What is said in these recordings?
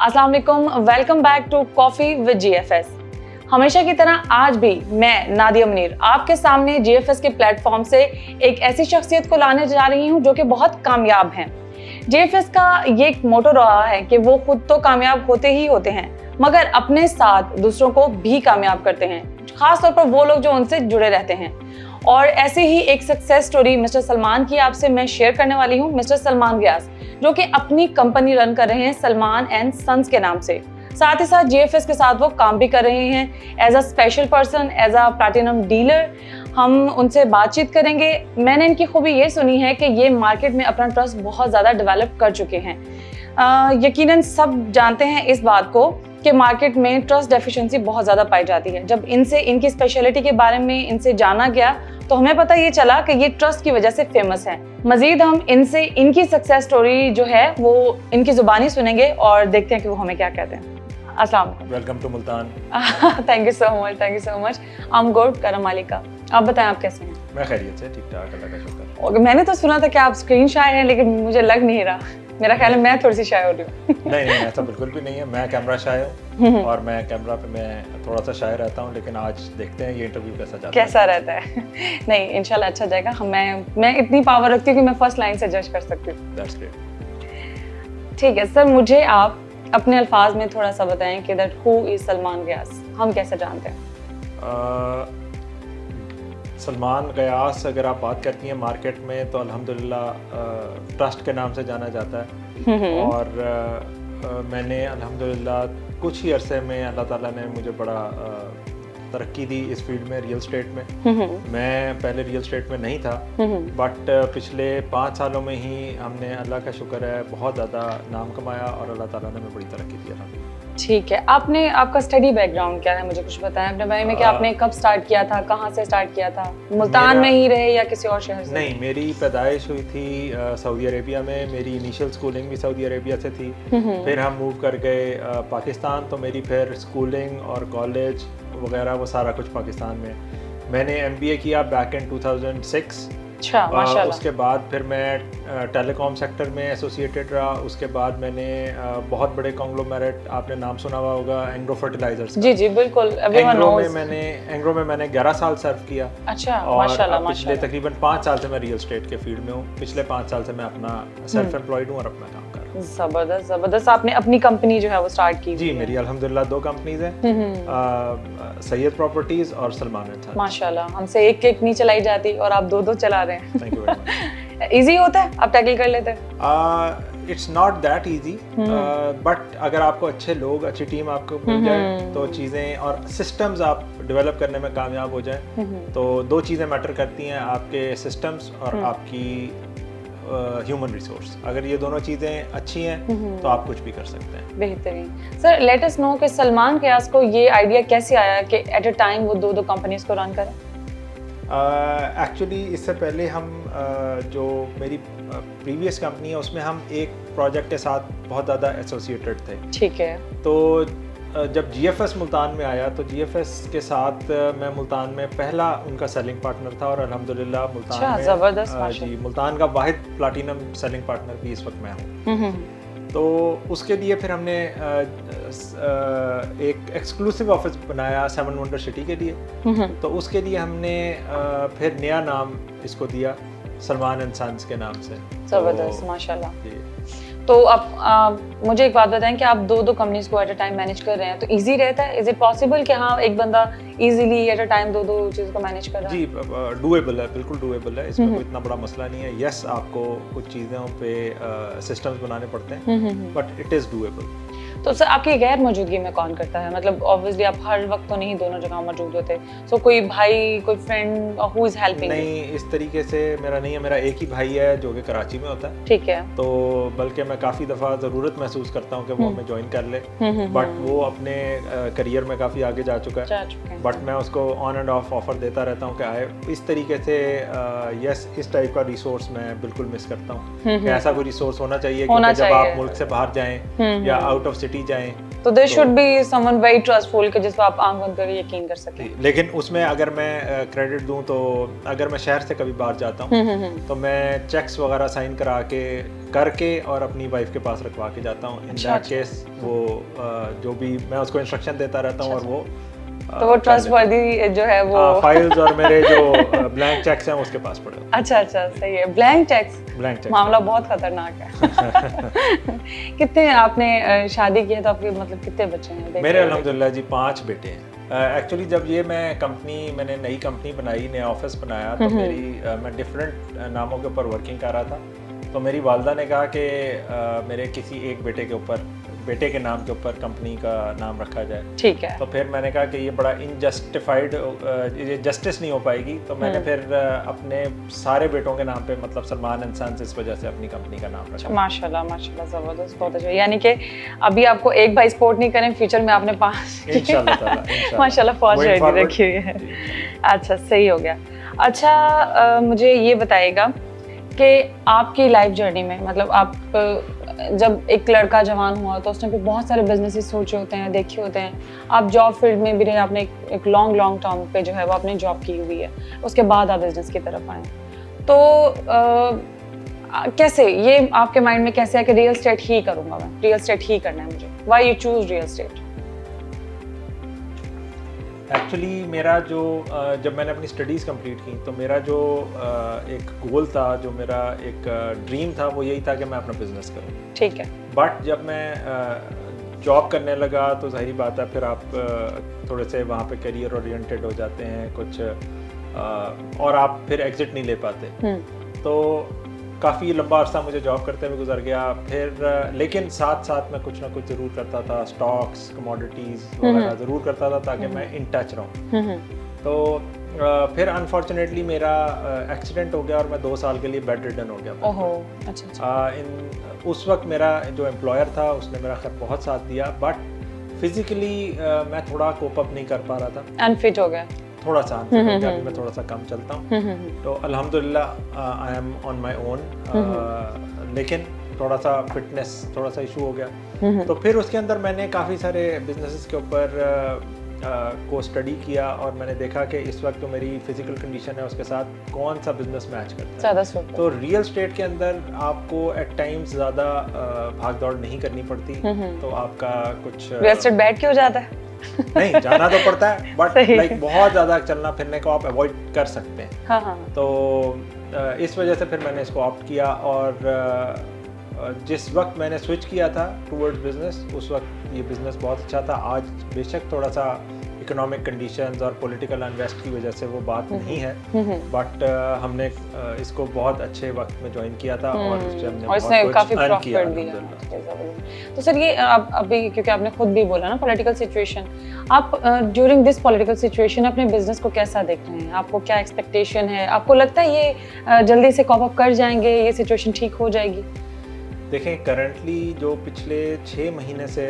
अस्सलाम वालेकुम, welcome back to coffee with G F S. हमेशा की तरह आज भी मैं नादिया मुनीर आपके सामने जीएफएस के प्लेटफॉर्म से एक ऐसी शख्सियत को लाने जा रही हूं जो कि बहुत कामयाब हैं। जीएफएस का ये एक मोटो रहा है कि वो खुद तो कामयाब होते ही होते हैं मगर अपने साथ दूसरों को भी कामयाब करते हैं, खासतौर पर वो लोग जो उनसे जुड़े रहते हैं। और ऐसे ही एक सक्सेस स्टोरी मिस्टर सलमान की आपसे मैं शेयर करने वाली हूँ। मिस्टर सलमान व्यास जो कि अपनी कंपनी रन कर रहे हैं सलमान एंड सन्स के नाम से, साथ ही साथ जीएफएस के साथ वो काम भी कर रहे हैं as a special person, as a platinum dealer. हम उनसे बातचीत करेंगे। मैंने इनकी खूबी ये सुनी है कि ये मार्केट में अपना ट्रस्ट बहुत ज़्यादा डेवलप कर चुके हैं। यकीनन सब जानते हैं इस बात को कि मार्केट में ट्रस्ट डेफिशिएंसी बहुत ज़्यादा पाई जाती है। जब इनसे इनकी स्पेशलिटी के बारे में इनसे जाना गया तो हमें पता ये चला कि ये ट्रस्ट की वजह से फेमस है। मजीद हम इनसे इनकी सक्सेस स्टोरी जो है वो इनकी ज़ुबानी सुनेंगे और देखते हैं कि वो हमें क्या कहते हैं। अस्सलाम वालेकुम। Welcome to Multan. Thank you so much, thank you so much. I am good, करम मालिका। आप बताएं आप कैसे हैं? मैं खैरियत से, ठीक ठाक, अल्लाह का शुक्र। और मैंने तो सुना था कि आप स्क्रीन शायर हैं लेकिन मुझे लग नहीं रहा। मेरा ख्याल है मैं थोड़ी सी शाय हो रही हूँ। नहीं, ऐसा बिल्कुल भी नहीं है। मैं कैमरा शाय हूँ और मैं कैमरा पे मैं थोड़ा सा शाय रहता हूँ, लेकिन आज देखते हैं ये इंटरव्यू कैसा रहता है। नहीं, इंशाल्लाह अच्छा जाएगा। मैं इतनी पावर रखती हूँ कि मैं फर्स्ट लाइन से जज कर सकती हूँ। That's great. ठीक है सर, मुझे आप अपने अल्फाज में थोड़ा सा बताएं कि that who is Salman Ghiyas, हम कैसे जानते हैं? सलमान गयास अगर आप बात करती हैं मार्केट में तो अल्हम्दुलिल्लाह ट्रस्ट के नाम से जाना जाता है। और मैंने अल्हम्दुलिल्लाह कुछ ही अरसे में अल्लाह ताला ने मुझे बड़ा तरक्की दी इस फील्ड में, रियल स्टेट में। मैं पहले रियल स्टेट में नहीं था, बट पिछले 5 सालों में ही हमने, अल्लाह का शुक्र है, बहुत ज़्यादा नाम कमाया और अल्लाह ताला ने हमें बड़ी तरक्की दी। ठीक है, आपका स्टडी बैकग्राउंड क्या है, मुझे कुछ बताएं अपने बारे में कि आपने कब स्टार्ट किया था, कहाँ से स्टार्ट किया था? मुल्तान में ही रहे या किसी और शहर से? नहीं, मेरी पैदाइश हुई थी सऊदी अरेबिया में। मेरी इनिशियल स्कूलिंग भी सऊदी अरेबिया से थी। फिर हम मूव कर गए पाकिस्तान, तो मेरी फिर स्कूलिंग और कॉलेज वगैरह वो सारा कुछ पाकिस्तान में। मैंने एमबीए किया बैक इन 2006। अच्छा, माशाल्लाह। उसके बाद फिर मैं टेलीकॉम सेक्टर में एसोसिएटेड रहा। उसके बाद मैंने बहुत बड़े कॉन्ग्लोमेरेट, आपने नाम सुना हुआ होगा, एंग्रो फर्टिलाइजर्स। जी बिल्कुल, एंग्रो में मैंने 11 साल सर्व किया। अच्छा, और माशाल्लाह, पिछले तकरीबन 5 साल से मैं रियल स्टेट के फील्ड में हूँ। पिछले 5 साल से मैं अपना सेल्फ एम्प्लॉयड हूँ और अपना काम कर रहा हूँ। जबरदस्त। आपने अपनी कंपनी जो है वो स्टार्ट की? जी, मेरी अल्हम्दुलिल्लाह 2 कंपनीज हैं, सैयद प्रॉपर्टीज और सलमान एंड सन्स। माशाल्लाह, हमसे एक नहीं चलाई जाती और आप 2 चला रहे हैं। Thank you very much. Easy होता है, आप टैकल कर लेते हैं? It's not that easy, but अगर आपको अच्छे लोग, अच्छी टीम आपको मिल जाए तो चीज़ें और सिस्टम्स आप डेवलप करने में कामयाब हो जाए तो 2 चीज़ें मैटर करती हैं, आपके सिस्टम्स और आपकी ह्यूमन रिसोर्स। अगर ये दोनों चीज़ें अच्छी हैं तो आप कुछ भी कर सकते हैं। बेहतरीन। सर, लेट अस नो कि सलमान गयास को ये आइडिया कैसे आया कि एट अ टाइम वो 2 कंपनीज को रन करें? एक्चुअली इससे पहले हम जो मेरी प्रीवियस कंपनी है उसमें हम एक प्रोजेक्ट के साथ बहुत ज़्यादा एसोसिएटेड थे। ठीक है। तो जब जीएफएस मुल्तान में आया तो जीएफएस के साथ मैं मुल्तान में पहला उनका सेलिंग पार्टनर था और अल्हम्दुलिल्लाह मुल्तान में ज़बरदस्त, जी, मुल्तान का वाहिद प्लैटिनम सेलिंग पार्टनर भी इस वक्त मैं हूँ। तो उसके लिए फिर हमने एक एक्सक्लूसिव ऑफिस बनाया 7 वंडर सिटी के लिए। तो उसके लिए हमने फिर नया नाम इसको दिया, सलमान एंड सन्स के नाम से। ज़बरदस्त, माशाल्लाह। तो अब मुझे एक बात बताएं कि आप 2 कंपनीज को एट अ टाइम मैनेज कर रहे हैं तो इजी रहता है? इज इट पॉसिबल कि हाँ एक बंदा इजीली एट अ टाइम 2 चीज़ों को मैनेज कर रहा है? जी, डूएबल है, बिल्कुल डूएबल है। इसमें कोई इतना बड़ा मसला नहीं है। यस, आपको कुछ चीज़ों पे सिस्टम्स बनाने पड़ते हैं, बट इट इज़ डूएबल। तो सर, आपकी गैर मौजूदगी में कौन करता है? मतलब ऑब्वियसली आप हर वक्त तो नहीं दोनों जगह मौजूद होते, सो कोई भाई, कोई फ्रेंड हु इज हेल्पिंग? नहीं, इस तरीके से मेरा नहीं है। मेरा एक ही भाई है जो कि कराची में होता है। ठीक है। तो बल्कि मैं काफ़ी दफ़ा ज़रूरत महसूस करता हूँ कि वो हमें ज्वाइन कर ले, बट वो अपने करियर में काफ़ी आगे जा चुका है। बट मैं उसको ऑन एंड ऑफ ऑफर देता रहता हूँ कि आए। इस तरीके से यस, इस टाइप का रिसोर्स मैं बिल्कुल मिस करता हूँ कि ऐसा कोई रिसोर्स होना चाहिए कि जब आप मुल्क से बाहर जाएं या आउट ऑफ सिटी जाएं तो there should be someone very trustful कि जिस पर आप आंख बंद कर यकीन कर सकें। लेकिन उसमें अगर मैं क्रेडिट दूं तो अगर मैं शहर से कभी बाहर जाता हूं तो मैं चेक्स वगैरह साइन करा के करके और अपनी वाइफ के पास रखवा के जाता हूं। इन दैट केस वो जो भी मैं उसको इंस्ट्रक्शन देता रहता हूं और वो तो वो ट्रस्टवर्दी जो है वो फाइल्स और मेरे जो ब्लैंक चेक्स हैं उसके पास पड़े। अच्छा सही है। ब्लैंक चेक्स मामला बहुत खतरनाक है। कितने आपने शादी की है तो आपके मतलब कितने बच्चे हैं? मेरे अल्हम्दुलिल्लाह जी 5 बेटे हैं। एक्चुअली जब ये मैंने नई कंपनी बनाई, नया ऑफिस बनाया तो मैं डिफरेंट नामों के ऊपर वर्किंग कर रहा था। तो मेरी वालदा ने कहा कि मेरे किसी एक बेटे के नाम के ऊपर कंपनी का नाम रखा जाए। ठीक है। तो फिर मैंने कहा कि ये बड़ा इनजस्टिफाइड, ये जस्टिस नहीं हो पाएगी, तो मैंने फिर अपने सारे बेटों के नाम पे मतलब सलमान एंड सन्स इस वजह से अपनी कंपनी का नाम रखा। माशाल्लाह ज़बरदस्त, बहुत अच्छा। यानी कि अभी आपको एक भाई सपोर्ट नहीं करें, फ्यूचर में आपने 5 इंशाल्लाह माशाल्लाह फौज रेडी रखी हुई है। अच्छा सही हो गया। अच्छा मुझे ये बताइएगा कि आपकी लाइफ जर्नी में मतलब आप जब एक लड़का जवान हुआ तो उसने भी बहुत सारे बिजनेसेस सोचे होते हैं, देखे होते हैं। आप जॉब फील्ड में भी रहे, आपने एक लॉन्ग टर्म पे जो है वो आपने जॉब की हुई है, उसके बाद आप बिजनेस की तरफ आए। तो कैसे ये आपके माइंड में कैसे है कि रियल एस्टेट ही करूँगा मैं, रियल एस्टेट ही करना है मुझे? Why you choose real estate? Actually मेरा जो जब मैंने अपनी स्टडीज़ कंप्लीट की तो मेरा जो एक गोल था, जो मेरा एक ड्रीम था, वो यही था कि मैं अपना बिजनेस करूं। ठीक है। बट जब मैं जॉब करने लगा तो जाहिर बात है फिर आप थोड़े से वहाँ पे करियर ओरिएंटेड हो जाते हैं कुछ, और आप फिर एग्जिट नहीं ले पाते। तो काफ़ी लंबा अरसा मुझे जॉब करते हुए गुजर गया। फिर लेकिन साथ साथ मैं कुछ ना कुछ ज़रूर करता था, स्टॉक्स, कमोडिटीज़ वगैरह ज़रूर करता था ताकि मैं इन टच रहूँ। तो फिर अनफॉर्चुनेटली मेरा एक्सीडेंट हो गया और मैं 2 साल के लिए बेड रिडन हो गया था। ओहो, अच्छा। उस वक्त मेरा जो एम्प्लॉयर था उसने मेरा खैर बहुत साथ दिया, बट फिज़िकली मैं थोड़ा कोप अप नहीं कर पा रहा था, अनफिट हो गया थोड़ा सा। अभी मैं थोड़ा सा कम चलता हूँ, तो अल्हम्दुलिल्लाह I am on my own. लेकिन थोड़ा सा फिटनेस थोड़ा सा इशू हो गया। तो फिर उसके अंदर मैंने काफ़ी सारे बिजनेसेस के ऊपर को स्टडी किया और मैंने देखा कि इस वक्त जो मेरी फिजिकल कंडीशन है उसके साथ कौन सा बिजनेस मैच करता है। तो रियल एस्टेट के अंदर आपको एट टाइम्स ज़्यादा भाग दौड़ नहीं करनी पड़ती, तो आपका कुछ रियल एस्टेट बैठ के हो जाता है। नहीं, जाना तो पड़ता है, बट लाइक बहुत ज़्यादा चलना फिरने को आप अवॉइड कर सकते हैं। हाँ। तो इस वजह से फिर मैंने इसको ऑप्ट किया, और जिस वक्त मैंने स्विच किया था टूवर्ड्स बिजनेस, उस वक्त ये बिज़नेस बहुत अच्छा था। आज बेशक थोड़ा सा इकोनॉमिक कंडीशंस और पॉलिटिकल अनरेस्ट की वजह से वो बात नहीं है, बट हमने इसको बहुत अच्छे वक्त में ज्वाइन किया था और इसने काफ़ी प्रॉफिट दिया। तो सर ये अभी क्योंकि आपने खुद भी बोला ना पॉलिटिकल सिचुएशन, आप ड्यूरिंग दिस पॉलिटिकल सिचुएशन अपने बिजनेस को कैसा देख रहे हैं? आपको क्या एक्सपेक्टेशन है? आपको लगता है ये जल्दी से कॉप अप कर जाएंगे, ये सिचुएशन ठीक हो जाएगी? देखें, करंटली जो पिछले 6 महीने से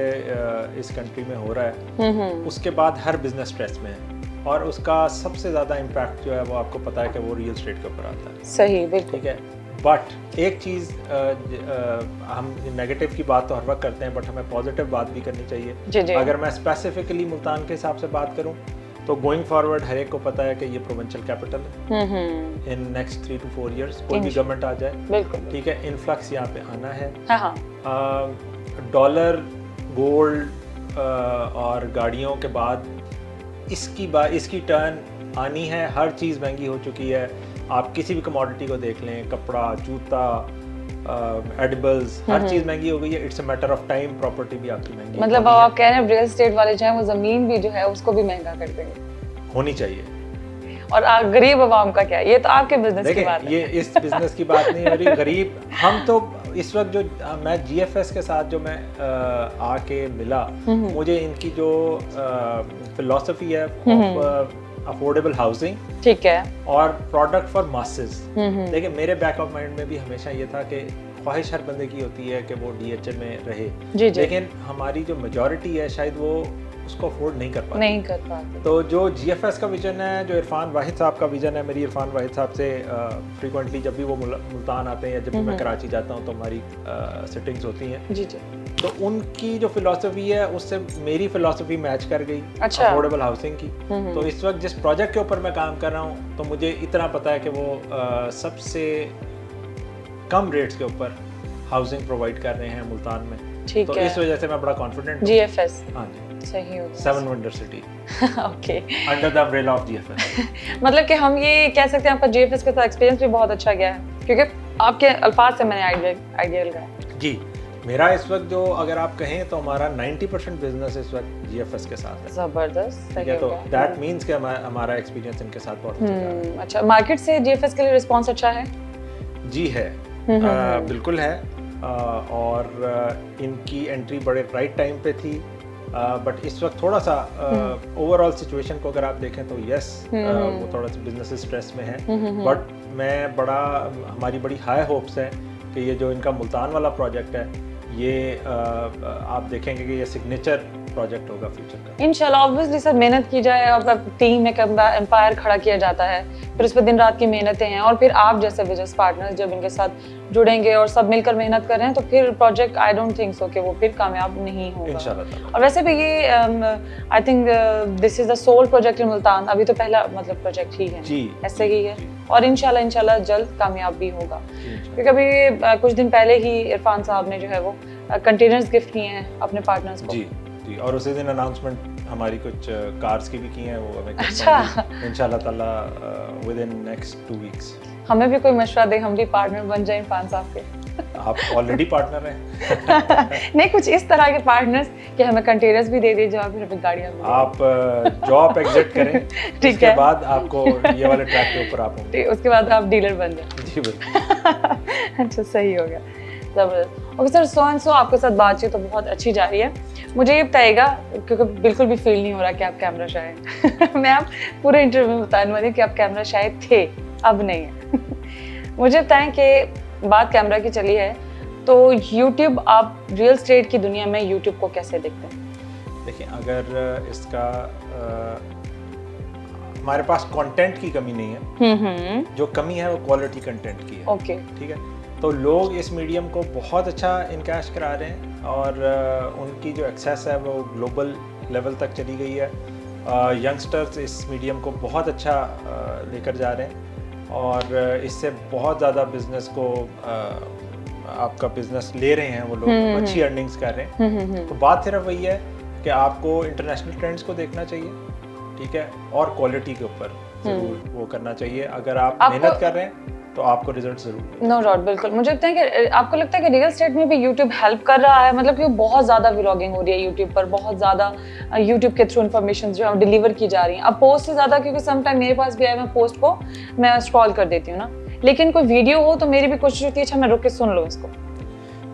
इस कंट्री में हो रहा है, उसके बाद हर बिजनेस स्ट्रेस में है, और उसका सबसे ज़्यादा इम्पैक्ट जो है वो आपको पता है कि वो रियल एस्टेट के ऊपर आता है। सही, बिल्कुल। ठीक है, बट एक चीज़ हम नेगेटिव की बात तो हर वक्त करते हैं, बट हमें पॉजिटिव बात भी करनी चाहिए। जी। अगर मैं स्पेसिफिकली मुल्तान के हिसाब से बात करूँ तो गोइंग फॉरवर्ड हर एक को पता है कि ये प्रोविंशियल कैपिटल है। इन नेक्स्ट 3 to 4 years कोई भी गवर्नमेंट आ जाए, बिल्कुल ठीक है, इन्फ्लक्स यहाँ पे आना है। डॉलर, गोल्ड और गाड़ियों के बाद इसकी टर्न आनी है। हर चीज़ महंगी हो चुकी है। आप किसी भी कमोडिटी को देख लें, कपड़ा, जूता, एडिबल्स, हर चीज़ महंगी हो गई है। It's a matter of time, property भी आपकी महंगी मतलब आप कह रहे हैं रियल एस्टेट वाले चाहे वो ज़मीन भी जो है उसको भी महंगा कर देंगे। होनी चाहिए। और गरीब आवाम का क्या? ये तो आपके बिजनेस की बात है। ये इस बिजनेस की बात नहीं हो रही। गरीब हम तो इस वक्त जो मैं GFS के साथ जो मैं आके मिला, मुझे इनकी जो फिलॉसफी है ऑफ अफोर्डेबल हाउसिंग, ठीक है, और प्रोडक्ट फॉर मासेस। देखिए, मेरे बैक ऑफ माइंड में भी हमेशा ये था कि ख्वाहिश हर बंदे की होती है कि वो DHL में रहे, लेकिन हमारी जो मेजॉरिटी है शायद वो उसको अफोर्ड नहीं कर पाते। तो जो GFS का विजन है, जो इरफान वाहिद साहब का विजन है, मेरी इरफान वाहिद साहब से फ्रीक्वेंटली जब भी वो मुल्तान आते हैं या जब भी मैं कराची जाता हूँ तो हमारी सिटिंग्स होती हैं। तो उनकी जो फिलॉसफी है उससे मेरी फिलॉसफी मैच कर गई अच्छा। अफोर्डेबल हाउसिंग की। तो इस वक्त जिस प्रोजेक्ट के ऊपर मैं काम कर रहा हूँ तो मुझे इतना पता है कि वो सबसे कम रेट्स के ऊपर हाउसिंग प्रोवाइड कर रहे हैं मुल्तान में। ठीक तो है। इस वजह से मैं बड़ा कॉन्फिडेंट हूँ। GFS हाँ जी, सही हो गया। 7 vendor city okay, under the umbrella of GFS। मतलब कि हम ये कह सकते हैं आपका GFS के साथ एक्सपीरियंस भी बहुत अच्छा गया है, क्योंकि आपके अल्फाज से मैंने आइडिया लगाया। जी, मेरा इस वक्त जो अगर आप कहें तो हमारा 90% बिजनेस इस वक्त GFS के साथ है। जबरदस्त, ठीक है, तो दैट मींस कि हमारा एक्सपीरियंस इनके साथ बहुत अच्छा जा रहा है। अच्छा, मार्केट से GFS के लिए रिस्पांस अच्छा है? जी है, बिल्कुल है। और इनकी एंट्री बड़े राइट टाइम पे थी, बट इस वक्त थोड़ा सा ओवरऑल सिचुएशन को अगर आप देखें तो यस वो थोड़ा सा बिजनेस स्ट्रेस में है। बट हमारी बड़ी हाई होप्स है कि ये जो इनका मुल्तान वाला प्रोजेक्ट है ये आप देखेंगे कि ये सिग्नेचर प्रोजेक्ट होगा फ्यूचर का इंशाल्लाह। ऑब्वियसली सर, मेहनत की जाए और टीम में एम्पायर खड़ा किया जाता है, फिर उस पर दिन रात की मेहनतें हैं, और फिर आप जैसे बिजनेस पार्टनर्स जब इनके साथ जुड़ेंगे और सब मिलकर मेहनत कर रहे हैं तो फिर project I don't think so कि वो फिर कामयाब नहीं होगा इंशाल्लाह। और वैसे भी ये I think this is the sole project in Multan, अभी तो पहला मतलब प्रोजेक्ट ही है जी, ऐसे ही है, और इंशाल्लाह जल्द कामयाब भी होगा। क्योंकि अभी कुछ दिन पहले ही इरफान साहब ने जो है वो कंटेनर्स गिफ्ट किए हैं अपने पार्टनर्स को। जी, और उसी दिन अनाउंसमेंट हमारी कुछ कार्स की भी की हैं, वो हमें अच्छा, इंशाल्लाह ताला विद इन नेक्स्ट 2 वीक्स। हमें भी कोई मशवरा दे, हम भी पार्टनर बन जाएं इरफान साहब के। आप ऑलरेडी पार्टनर हैं। नहीं, कुछ इस तरह के पार्टनर्स कि हमें कंटेनर्स भी दे दिए जहाँ फिर हमें गाड़ियाँ मिलें। आप जॉब एग्जिट करें, ठीक उसके है, बाद आपको ये वाले ट्रैक के ऊपर आप होंगे। उसके बाद आप डीलर बन जाए। जी बिल्कुल। अच्छा, सही हो गया, जबरदस्त। ओके सर, सो आपके साथ बातचीत तो बहुत अच्छी जा रही है। मुझे ये बताइएगा, क्योंकि बिल्कुल भी फील नहीं हो रहा कि आप कैमरा शाय मैं आप पूरे इंटरव्यू में बताने वाली कि आप कैमरा शाय थे, अब नहीं है। मुझे बताएं कि बात कैमरा की चली है तो YouTube, आप रियल एस्टेट की दुनिया में YouTube को कैसे देखते हैं? देखिए, अगर इसका हमारे पास कंटेंट की कमी नहीं है, जो कमी है वो क्वालिटी कंटेंट की है। ओके, ठीक है, तो लोग इस मीडियम को बहुत अच्छा इनकैश करा रहे हैं और उनकी जो एक्सेस है वो ग्लोबल लेवल तक चली गई है। यंगस्टर्स इस मीडियम को बहुत अच्छा लेकर जा रहे हैं और इससे बहुत ज़्यादा बिजनेस को आपका बिजनेस ले रहे हैं वो लोग, अच्छी अर्निंग्स कर रहे हैं। तो बात सिर्फ वही है कि आपको इंटरनेशनल ट्रेंड्स को देखना चाहिए, ठीक है, और क्वालिटी के ऊपर जरूर वो करना चाहिए। अगर आप मेहनत कर रहे हैं तो आपको रिजल्ट जरूर। नो डाउट, बिल्कुल। मुझे लगता है कि आपको लगता है कि रियल एस्टेट में भी YouTube हेल्प कर रहा है, मतलब कि बहुत ज़्यादा व्लॉगिंग हो रही है YouTube पर, बहुत ज़्यादा YouTube के थ्रू इन्फॉर्मेशन जो है डिलीवर की जा रही हैं। अब पोस्ट से ज़्यादा, क्योंकि सम टाइम मेरे पास भी है, मैं पोस्ट को मैं स्क्रॉल कर देती हूँ ना, लेकिन कोई वीडियो हो तो मेरी भी कोशिश होती है अच्छा मैं रुक के सुन लूँ इसको।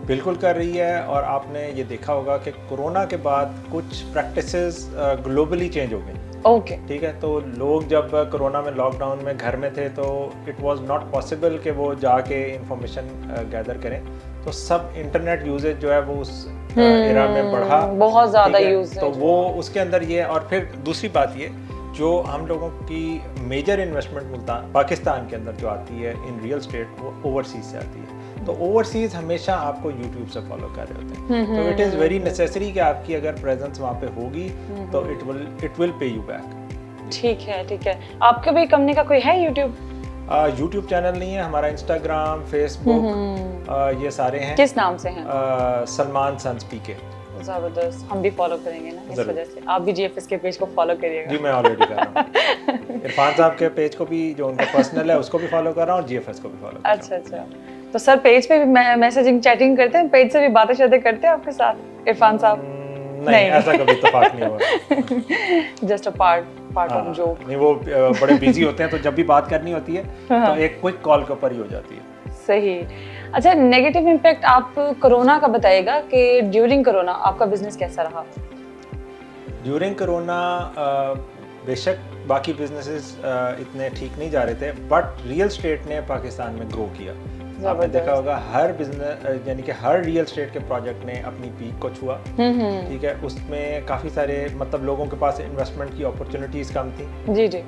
बिल्कुल कर रही है, और आपने ये देखा होगा कि कोरोना के बाद कुछ प्रैक्टिसेस ग्लोबली चेंज हो गई। ओके, ठीक है, तो लोग जब कोरोना में लॉकडाउन में घर में थे तो इट वाज नॉट पॉसिबल कि वो जाके इंफॉर्मेशन गैदर करें, तो सब इंटरनेट यूजेज जो है वो उस एरा में बढ़ा, बहुत ज़्यादा यूज, तो वो उसके अंदर ये। और फिर दूसरी बात ये, जो हम लोगों की मेजर इन्वेस्टमेंट मुल्तान पाकिस्तान के अंदर जो आती है इन रियल स्टेट, वो ओवरसीज से आती है। तो ओवरसीज हमेशा आपको यूट्यूब से फॉलो कर रहे होते हैं, तो इट इज़ वेरी नेसेसरी कि आपकी अगर प्रेजेंस वहाँ पे होगी तो it will pay you back. ठीक है, ठीक है। आपके भी कंपनी का कोई है यूट्यूब? यूट्यूब चैनल नहीं है हमारा, इंस्टाग्राम, फेसबुक ये सारे हैं। किस नाम से हैं? सलमान सन्स पीके। जबरदस्त, हम भी फॉलो करेंगे ना, इस वजह से आप भी GFS के पेज को फॉलो करिएगा। जी, मैं ऑलरेडी कर रहा हूँ। इरफान साहब के पेज को भी, जो उनका पर्सनल है, उसको भी फॉलो कर रहा हूँ और GFS को भी फॉलो कर रहा हूँ। अच्छा अच्छा, तो सर पेज पे भी मैसेजिंग चैटिंग करते हैं, पेज से भी बातें शातें करते हैं आपके साथ इरफान साहब? नहीं, ऐसा कभी इत्तेफाक नहीं हुआ। Just a part of joke. नहीं, वो बड़े बिजी होते हैं, तो जब भी बात करनी होती है तो एक क्विक कॉल के ऊपर ही हो जाती है। सही। अच्छा, नेगेटिव इम्पैक्ट आप कोरोना का बताइएगा कि ड्यूरिंग कोरोना आपका बिजनेस कैसा रहा? ड्यूरिंग कोरोना बेशक बाकी बिजनेसेस इतने ठीक नहीं जा रहे थे, बट रियल स्टेट ने पाकिस्तान में ग्रो किया। आपने देखा होगा हर बिजनेस, यानी कि हर रियल स्टेट के प्रोजेक्ट ने अपनी पीक को छुआ। ठीक है, उसमें काफ़ी सारे मतलब लोगों के पास इन्वेस्टमेंट की अपॉर्चुनिटीज़ कम थी। जी जी।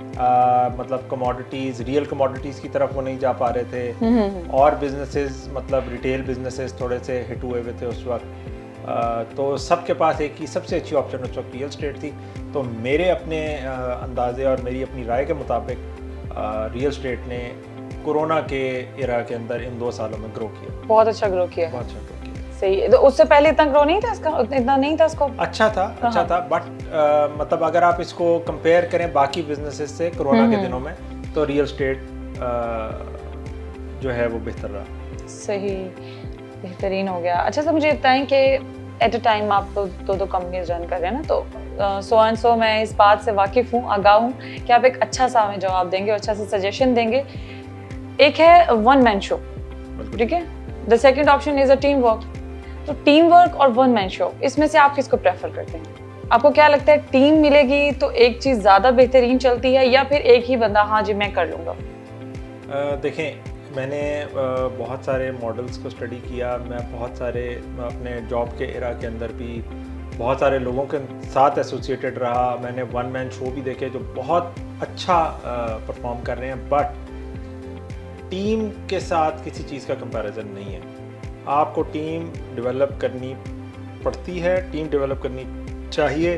मतलब कमोडिटीज़, रियल कमोडिटीज़ की तरफ वो नहीं जा पा रहे थे, और बिजनेसेस मतलब रिटेल बिजनेसेस थोड़े से हिट हुए हुए थे उस वक्त। तो सबके पास एक ही सबसे अच्छी ऑप्शन उस वक्त रियल स्टेट थी। तो मेरे अपने अंदाजे और मेरी अपनी राय के मुताबिक रियल स्टेट ने कोरोना के एरा के अंदर इन 2 सालों में ग्रो किया, बहुत अच्छा ग्रो किया। बहुत अच्छा ग्रो किया। सही है। तो उससे पहले इतना ग्रो नहीं था इसका, इतना नहीं था इसको? अच्छा था बट मतलब अगर आप इसको कंपेयर करें बाकी बिजनेसेस से कोरोना के दिनों में, तो रियल स्टेट जो है वो बेहतर रहा। सही, बेहतरीन हो गया। अच्छा सर, मुझे बताएं कि एट अ टाइम आप दो कंपनीज रन कर रहे हैं ना, तो सो एंड सो मैं इस बात से वाकिफ़ हूँ, आगाह हूँ कि आप एक अच्छा सा हमें जवाब देंगे और अच्छा सा सजेशन देंगे। एक है वन मैन शो, ठीक है, the second option is a team work. तो टीम वर्क और वन मैन शो, इसमें से आप किसको प्रेफर करते हैं? आपको क्या लगता है, टीम मिलेगी तो एक चीज़ ज़्यादा बेहतरीन चलती है, या फिर एक ही बंदा हाँ जी मैं कर लूँगा? देखें, मैंने बहुत सारे मॉडल्स को स्टडी किया, मैं बहुत सारे अपने जॉब के एरा के अंदर भी बहुत सारे लोगों के साथ एसोसिएटेड रहा। मैंने वन मैन शो भी देखे जो बहुत अच्छा परफॉर्म कर रहे हैं, बट टीम के साथ किसी चीज़ का कंपैरिजन नहीं है। आपको टीम डेवलप करनी पड़ती है, टीम डेवलप करनी चाहिए,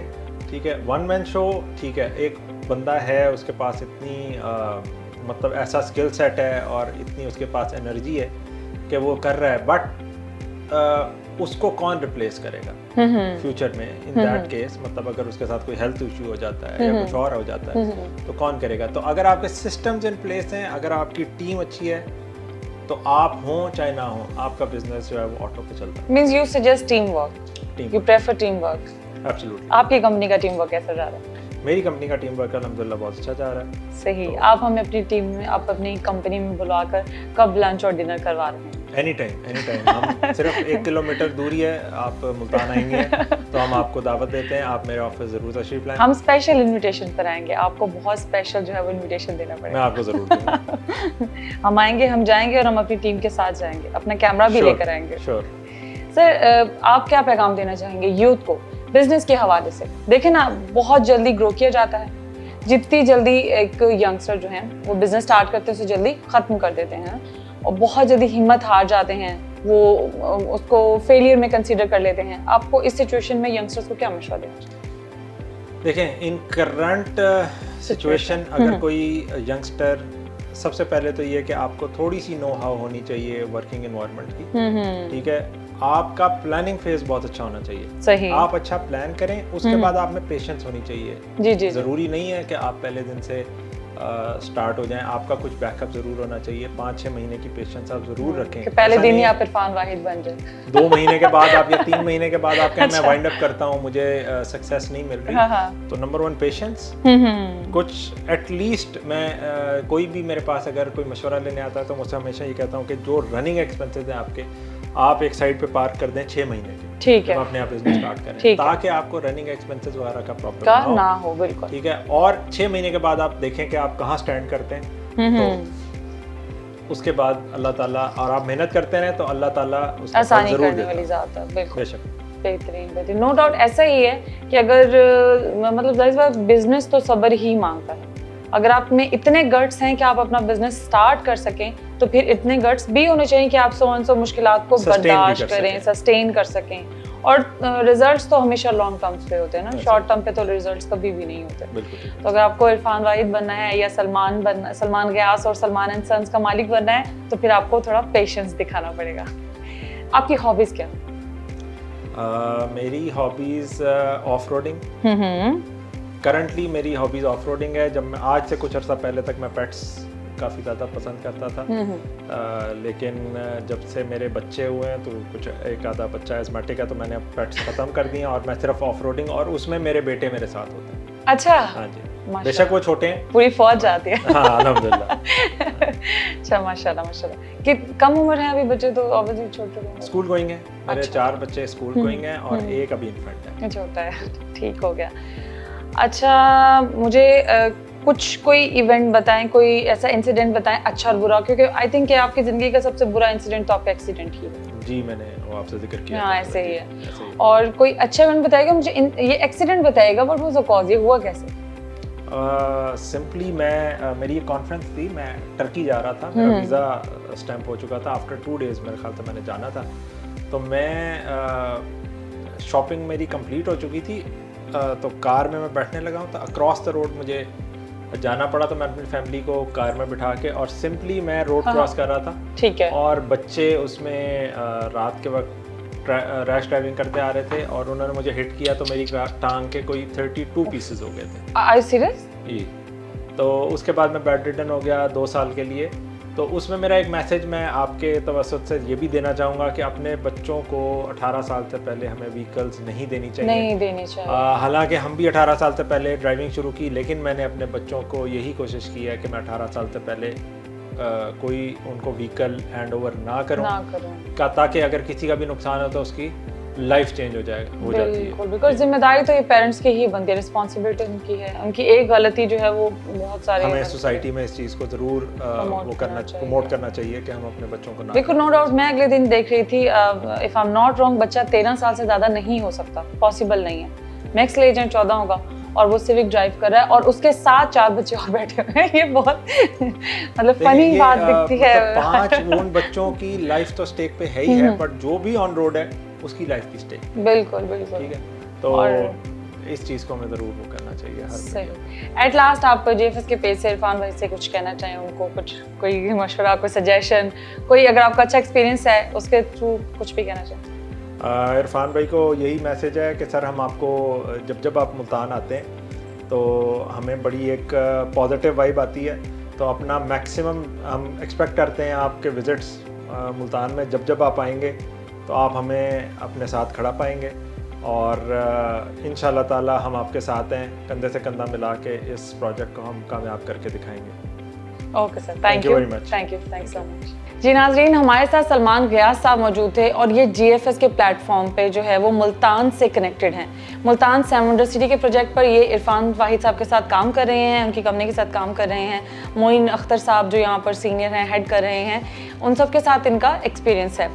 ठीक है। वन मैन शो ठीक है, एक बंदा है, उसके पास इतनी मतलब ऐसा स्किल सेट है और इतनी उसके पास एनर्जी है कि वो कर रहा है, बट उसको कौन रिप्लेस करेगा फ्यूचर में? इन दैट केस मतलब अगर उसके साथ कोई हेल्थ इशू हो जाता है या कुछ और हो जाता है तो कौन करेगा? तो अगर आपके सिस्टम्स इन प्लेस हैं, अगर आपकी टीम अच्छी है, तो आप हो चाहे ना हो, आपका बिजनेस जो है वो ऑटो पे चलता है। Means you suggest team work, you prefer team work? Absolutely. आपकी कंपनी का टीम वर्क कैसा जा रहा है? मेरी कंपनी का टीम वर्क अल्हम्दुलिल्लाह बहुत अच्छा जा रहा है। सही। तो आप हमें अपनी टीम में, आप अपनी कंपनी में बुलाकर कब लंच और डिनर करवा रहे हैं? Any time. हम सिर्फ 1 किलोमीटर दूरी है, आप मुल्तान आएंगे तो हम आपको दावत देते हैं, आप मेरे ऑफिस ज़रूर तशरीफ लाएं। हम स्पेशल इनविटेशन पर आएंगे, आपको बहुत स्पेशल जो है वो इनविटेशन देना पड़ेगा। मैं आपको ज़रूर दूंगा। हम आएंगे, हम जाएंगे और हम अपनी टीम के साथ जाएंगे, अपना कैमरा भी लेकर आएंगे। श्योर। सर, आप क्या पैगाम देना चाहेंगे यूथ को बिजनेस के हवाले से? देखें ना, बहुत जल्दी ग्रो किया जाता है, जितनी जल्दी एक यंगस्टर जो है वो बिजनेस स्टार्ट करते हैं उसे जल्दी खत्म कर देते हैं, और बहुत जल्दी हिम्मत हार जाते हैं, वो उसको फेलियर में कंसीडर कर लेते हैं। आपको इस सिचुएशन में यंगस्टर्स को क्या मशवरा देना? देखें, इन करंट सिचुएशन अगर कोई यंगस्टर, सबसे पहले तो ये कि आपको थोड़ी सी नो हाउ होनी चाहिए वर्किंग एनवायरनमेंट की, ठीक है। आपका प्लानिंग फेज बहुत अच्छा होना चाहिए। सही। आप अच्छा प्लान करें, उसके बाद आप में पेशेंस होनी चाहिए। जी। ज़रूरी नहीं है कि आप पहले दिन से स्टार्ट हो जाएं, आपका कुछ बैकअप ज़रूर होना चाहिए। 5-6 महीने की पेशेंस आप ज़रूर रखें। कि पहले दिन ही आप इरफान वाहिद बन जाए। 2 महीने के बाद आप या 3 महीने के बाद आप कहें मैं वाइंड अप करता हूँ, मुझे सक्सेस नहीं मिल रही, तो नंबर 1 पेशेंस। कुछ एटलीस्ट मैं कोई भी मेरे पास अगर कोई मशवरा लेने आता है तो मुझसे हमेशा ये कहता हूँ कि जो रनिंग एक्सपेंसेस हैं आपके, आप एक साइड पे पार्क कर दें 6 महीने के, ठीक है, अपने आप बिजनेस स्टार्ट करें, ताकि आपको रनिंग एक्सपेंसेस वगैरह का प्रॉब्लम ना हो। बिल्कुल ठीक है। और 6 महीने के बाद आप देखें कि आप कहाँ स्टैंड करते हैं, तो उसके बाद अल्लाह ताला, और आप मेहनत करते रहें तो अल्लाह ताला उसका आसानी करने वाली ज़ात है। बिल्कुल, बेशक, बेहतरीन, नो डाउट। ऐसा ही है कि अगर मतलब जाहिर बात बिजनेस तो सब्र ही मांगता है। अगर आप में इतने गट्स हैं कि आप अपना बिजनेस स्टार्ट कर सकें, तो फिर इतने गट्स भी होने चाहिए कि आप सो मुश्किलात को बर्दाश्त करें, सस्टेन कर सकें। और रिजल्ट्स तो हमेशा लॉन्ग टर्म्स पे होते हैं ना, शॉर्ट टर्म पे तो रिजल्ट्स कभी भी नहीं होते। तो अगर आपको इरफान वाहिद बनना है या सलमान गयास और सलमान एंड सन्स का मालिक बनना है, तो फिर आपको थोड़ा पेशेंस दिखाना पड़ेगा। आपकी हॉबीज क्या? मेरी हॉबीज ऑफ रोडिंग। करंटली मेरी हॉबीज ऑफ रोडिंग है। जब मैं आज से कुछ अर्सा पहले तक मैं पेट्स काफ़ी ज़्यादा पसंद करता था, लेकिन जब से मेरे बच्चे हुए हैं तो कुछ एक आधा बच्चा एस्मेटिक है, तो मैंने पेट्स ख़त्म कर दिए और मैं सिर्फ ऑफ रोडिंग, और उसमें मेरे बेटे मेरे साथ होते हैं। अच्छा। हाँ जी, बेशक वो छोटे हैं, पूरी फौज जाती है। हाँ अल्हम्दुलिल्लाह। अच्छा, माशाल्लाह। कि कम उम्र है अभी बच्चे, तो ऑब्वियसली छोटे स्कूल गोइंग है मेरे। 4 बच्चे स्कूल गोइंग हैं और एक अभी इन्फेंट है, छोटा है। ठीक हो गया। अच्छा, मुझे कोई इवेंट बताएं, कोई ऐसा इंसिडेंट बताएं, अच्छा और बुरा, क्योंकि आई थिंक कि आपकी ज़िंदगी का सबसे बुरा इंसिडेंट तो आपका एक्सीडेंट ही है। जी, मैंने वो आपसे जिक्र किया। हाँ, ऐसे ही है। और कोई अच्छा इवेंट बताएगा मुझे, ये एक्सीडेंट बताएगा, बट वो कॉज ये हुआ कैसे? सिंपली मेरी एक कॉन्फ्रेंस थी, मैं टर्की जा रहा था, मेरा वीज़ा स्टैम्प हो चुका था। आफ्टर 2 डेज़ मेरे ख्याल से मैंने जाना था, तो मैं शॉपिंग मेरी कंप्लीट हो चुकी थी, तो कार में मैं बैठने लगा हूँ, तो अक्रॉस द रोड मुझे जाना पड़ा। तो मैं अपनी फैमिली को कार में बिठा के और सिंपली मैं रोड क्रॉस कर रहा था। ठीक है। और बच्चे उसमें रात के वक्त रैश ड्राइविंग करते आ रहे थे और उन्होंने मुझे हिट किया, तो मेरी टांग के कोई 32 पीसेस हो गए थे। Are you serious? जी। तो उसके बाद मैं बेड रिडन हो गया 2 साल के लिए। तो उसमें मेरा एक मैसेज मैं आपके तवज्जुह से ये भी देना चाहूँगा कि अपने बच्चों को 18 साल से पहले हमें व्हीकल्स नहीं देनी चाहिए। नहीं देनी चाहिए। हालांकि हम भी 18 साल से पहले ड्राइविंग शुरू की, लेकिन मैंने अपने बच्चों को यही कोशिश की है कि मैं 18 साल से पहले कोई उनको व्हीकल हैंड ओवर ना करूँ, ताकि अगर किसी का भी नुकसान हो तो उसकी लाइफ चेंज हो जाती है। बिकॉज़ जिम्मेदारी तो ये पेरेंट्स की ही बनती है, रिस्पॉन्सिबिलिटी उनकी है। उनकी एक गलती जो है वो बहुत सारे हमें सोसाइटी में इस चीज़ को ज़रूर प्रमोट करना चाहिए कि हम अपने बच्चों को ना। देखो, नो डाउट, मैं अगले दिन देख रही थी, if I am not wrong, बच्चा 13 साल से ज़्यादा नहीं हो सकता, पॉसिबल नहीं है। मैक्स एज 14 होगा और वो सिविक ड्राइव कर रहा है और उसके साथ 4 बच्चे और बैठे हुए हैं। ये बहुत मतलब फनी बात दिखती है। 5 उन बच्चों की लाइफ तो स्टेक पे है ही है, बट जो भी ऑन रोड है उसकी लाइफ की स्टेक। बिल्कुल। ठीक है, तो इस चीज़ को हमें ज़रूर वो करना चाहिए हर। एट लास्ट आप जेएफएस के पेज से इरफान भाई से कुछ कहना चाहें उनको, कुछ कोई मशवरा, कोई सजेशन, कोई अगर आपका अच्छा एक्सपीरियंस है उसके थ्रू कुछ भी कहना चाहें? इरफान भाई को यही मैसेज है कि सर, हम आपको जब आप मुल्तान आते हैं तो हमें बड़ी एक पॉजिटिव वाइब आती है, तो अपना मैक्सिमम हम एक्सपेक्ट करते हैं आपके विज़िट्स मुल्तान में। जब आप आएंगे तो आप हमें अपने साथ खड़ा पाएंगे और इंशाल्लाह ताला हम आपके साथ हैं, कंधे से कंधा मिला के इस प्रोजेक्ट को हम कामयाब करके दिखाएंगे। Okay sir, thank you very much. Thank you so much. जी नाजरीन, हमारे साथ सलमान गियास साहब मौजूद थे और ये जीएफएस के प्लेटफॉर्म पे जो है वो मुल्तान से कनेक्टेड हैं। मुल्तान सैमुंडर सिटी के प्रोजेक्ट पर ये इरफान वाहिद साहब के साथ काम कर रहे हैं, उनकी कंपनी के साथ काम कर रहे हैं। मोइन अख्तर साहब जो यहाँ पर सीनियर हैं, हेड कर रहे हैं, उन सब के साथ इनका एक्सपीरियंस है।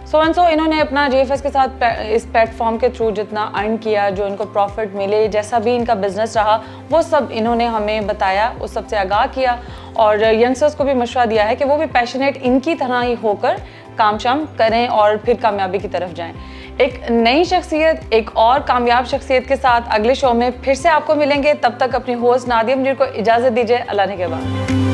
सो इन्होंने अपना जीएफएस के साथ इस प्लेटफॉर्म के थ्रू जितना अर्न किया, जो इनको प्रॉफिट मिले, जैसा भी इनका बिजनेस रहा, वो सब इन्होंने हमें बताया, उस सब से आगाह किया और यंगस्टर्स को भी मशवरा दिया है कि वो भी पैशनेट इनकी तरह ही होकर काम शाम करें और फिर कामयाबी की तरफ जाएं। एक नई शख्सियत, एक और कामयाब शख्सियत के साथ अगले शो में फिर से आपको मिलेंगे। तब तक अपनी होस्ट नादिया मुनीर को इजाज़त दीजिए। अल्लाह ने के बाद।